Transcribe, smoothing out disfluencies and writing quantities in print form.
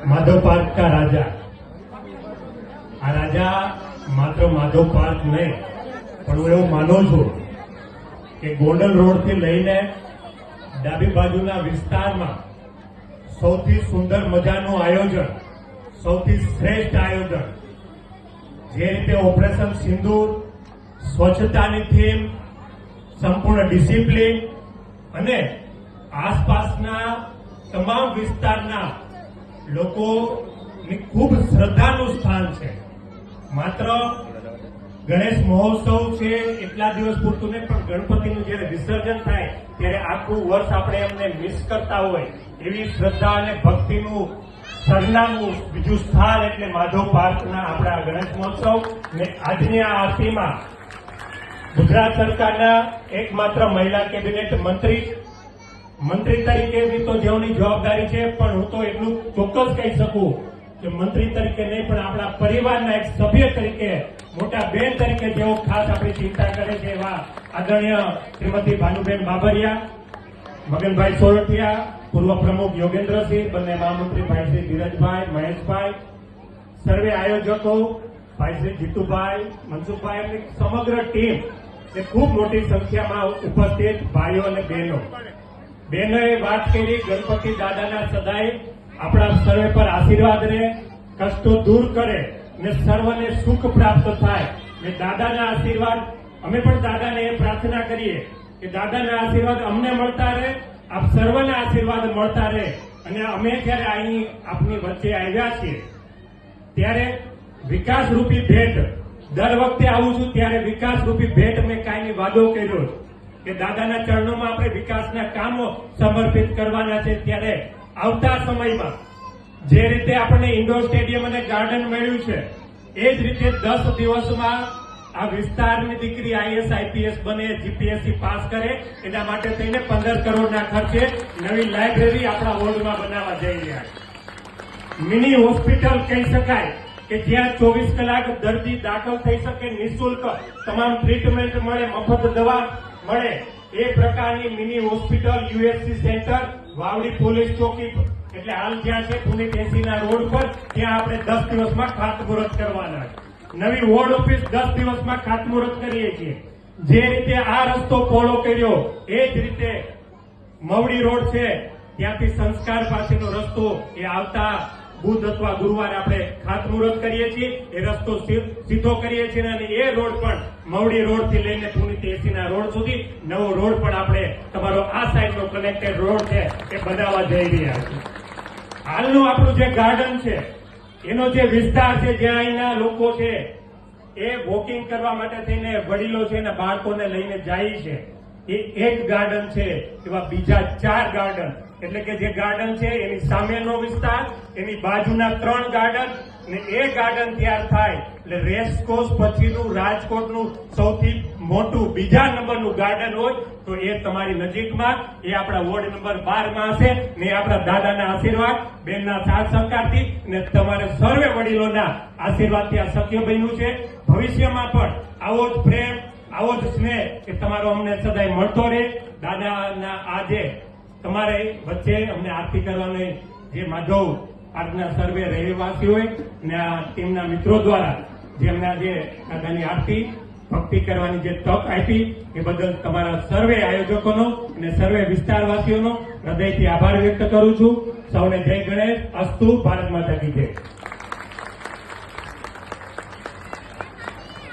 Madhav park का राजा। आ राजा मात्र Madhav park नहीं पण हूँ एवं मानु छूं कि गोंडल रोड थी लईने डाबी बाजुना विस्तारमां सौथी सुंदर मजानुं आयोजन, सौथी श्रेष्ठ आयोजन, जे रीते ऑपरेशन सिंदूर, स्वच्छतानी थीम, संपूर्ण डिसिप्लिन अने आसपासना तमाम विस्तारना लोकोनी खूब श्रद्धानुं स्थान छे। मात्र गणेश महोत्सव छे एटला दिवस पूरતું नहीं पण गणपतिનું જ્યારે વિસર્જન થાય ત્યારે આખું વર્ષ આપણે એમને મિસ કરતા હોય એવી શ્રદ્ધા અને ભક્તિનું સરનામું બીજું સ્થાન એટલે માધવ પાર્કના આપણા ગણેશ મહોત્સવ ને આજની આ આરતીમાં ગુજરાત સરકારના એકમાત્ર મહિલા કેબિનેટ મંત્રી તરીકે તો જેઓની જવાબદારી છે પણ હું તો એટલું ચોક્કસ કહી શકું કે મંત્રી તરીકે નહીં પણ આપણા પરિવારના એક સભ્ય તરીકે મોટા બેન તરીકે જેઓ ખાસ આપણી ચિંતા કરે છે એવા આદરણીય શ્રીમતી ભાનુબેન બાબરિયા, મગનભાઈ સોરઠિયા, પૂર્વ પ્રમુખ યોગેન્દ્રસિંહ, બંને મહામંત્રી ભાઈ શ્રી ધીરજભાઈ, મહેશભાઈ, સર્વે આયોજકો ભાઈ શ્રી જીતુભાઈ, મનસુખભાઈ અને સમગ્ર ટીમ એ ખૂબ મોટી સંખ્યામાં ઉપસ્થિત ભાઈઓ અને બહેનો બહેનોએ વાત કરી ગણપતિ દાદાના સદાય આપણા સર્વે પર આશીર્વાદ રહે, કષ્ટો દૂર કરે ને સર્વને સુખ પ્રાપ્ત થાય ને દાદાના આશીર્વાદ અમે પણ દાદાને એ પ્રાર્થના કરીએ કે દાદાના આશીર્વાદ અમને મળતા રહે, આપ સર્વને આશીર્વાદ મળતા રહે અને અમે જ્યારે અહીં આપની વચ્ચે આવ્યા છીએ ત્યારે વિકાસ રૂપી ભેટ દર વખતે આવું છું ત્યારે વિકાસ રૂપી ભેટ મેં કાયમી વાદો કર્યો કે દાદાના ચરણોમાં આપણે વિકાસના કામો સમર્પિત કરવાના છે। ત્યારે આવતા સમયમાં જે રીતે આપણને ઇન્ડોર સ્ટેડિયમ અને ગાર્ડન મળ્યું છે એ જ રીતે 10 દિવસમાં આ વિસ્તારની દીકરી આઈએસ આઈપીએસ બને, જીપીએસસી પાસ કરે એના માટે થઈને 15 કરોડના ખર્ચે નવી લાઇબ્રેરી આપણા વોર્ડમાં બનાવવા જઈ રહ્યા છે। મિની હોસ્પિટલ કહી શકાય કે જ્યાં 24 કલાક દર્દી દાખલ થઈ શકે, નિઃશુલ્ક તમામ ટ્રીટમેન્ટ મળે, મફત દવા મળે એ પ્રકારની mini hospital, USC centre, Vavdi police ચોકી એટલે હાલ જ્યાં છે પુનિત 80 રોડ પર ત્યાં આપણે 10 દિવસમાં ખાતમુહૂર્ત કરવાના છે। નવી વોર્ડ ઓફિસ 10 દિવસમાં ખાતમુહૂર્ત કરીએ છીએ। જે રીતે આ રસ્તો પહોળો કર્યો એ જ રીતે મવડી રોડ છે ત્યાંથી સંસ્કાર પાસેનો રસ્તો એ આવતા બુધ અથવા ગુરુવારે આપણે ખાતમુહૂર્ત કરીએ છીએ। એ રસ્તો સીધો કરીએ છીએ અને એ રોડ પણ મવડી રોડ થી લઈને પુનિત 80 રોડ સુધી નવો રોડ પણ આપણે તમારો આ સાઈડનો કનેક્ટેડ રોડ છે એ બનાવવા જઈ રહ્યા છીએ। હાલનું આપણું જે ગાર્ડન છે એનો જે વિસ્તાર છે જ્યાં અહીંના લોકો છે એ વોકિંગ કરવા માટે થઈને વડીલો છે અને બાળકોને લઈને જાય છે એ એક ગાર્ડન છે, એવા બીજા 4 ગાર્ડન એટલે કે જે ગાર્ડન છે એની સામેનો વિસ્તાર, એની બાજુના 3 ગાર્ડન ને એ ગાર્ડન તૈયાર થાય એટલે રેસકોર્સ પછીનું રાજકોટનું સૌથી મોટું બીજા નંબરનું ગાર્ડન હોય તો એ તમારી નજીકમાં એ આપણા વોર્ડ નંબર 12માં હશે ને આપણા દાદાના આશીર્વાદ, બેનના સાથ સહકારથી ને તમારે સર્વે વડીલોના આશીર્વાદથી આ શક્ય બન્યું છે। ભવિષ્યમાં પણ આવો જ પ્રેમ, આવો જ સ્નેહ કે તમારો અમને સદાય મળતો રહે। દાદાના આજે તમારે વચ્ચે અમને આરતી કરવાની જે માધવ પાર્કના સર્વે રહેવાસીઓએ ને આ ટીમના મિત્રો દ્વારા જે અમને આજે દાદાની આરતી ભક્તિ કરવાની જે તક આપી એ બદલ તમારા સર્વે આયોજકોનો અને સર્વે વિસ્તારવાસીઓનો હૃદયથી આભાર વ્યક્ત કરું છું। સૌને જય ગણેશ, અસ્તુ, ભારત માતા કી જય।